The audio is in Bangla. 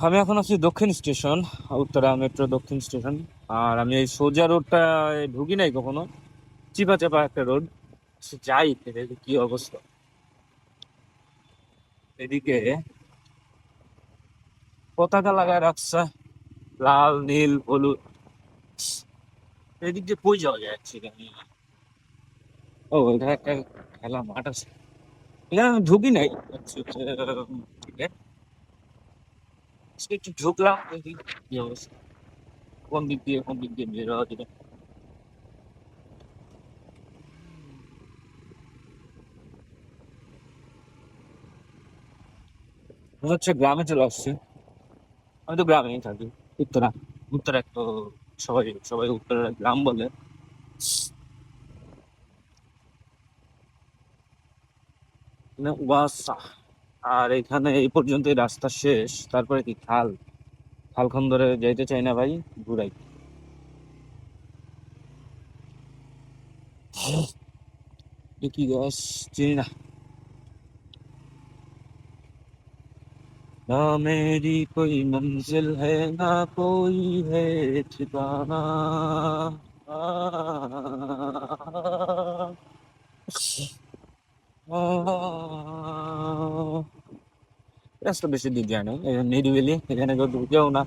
আমি এখন আছি দক্ষিণ স্টেশন, উত্তরা মেট্রো দক্ষিণ স্টেশন। আর আমি এই সোজা রোডটা ঢুকি নাই কখনো, চিপা চাপা একটা রোড। যাই এদিকে কি অবস্থা। এদিকে পতাকা লাগায় রাখছে, লাল নীল হলুদ। এদিক দিয়ে কই যাওয়া যায় অ্যাকচুয়ালি? ও, এখানে একটা খেলা মাঠ আছে, এখানে আমি ঢুকি নাই। ঠিক আছে, একটু ঢুকলাম, দেখি কি অবস্থা, কোন দিক দিয়ে বের হওয়া যায়। মনে হচ্ছে গ্রামে চলে আসছে। আমি তো গ্রামেই থাকি, উত্তরা। উত্তরা তো সবাই সবাই উত্তরা গ্রাম বলে। ওয়াসা। আর এখানে এই পর্যন্তই রাস্তা শেষ, তারপরে কি খাল। খালখন ধরে যাইতে চাই না ভাই, ঘুরাই। এ কি গাছ, চিনি না। ना मेरी कोई मंजिल है, ना कोई है ठिकाना। রাস্তা বেশি দিক যায় না, নিরিবিলি, এখানে কেউ ঢুকেও না।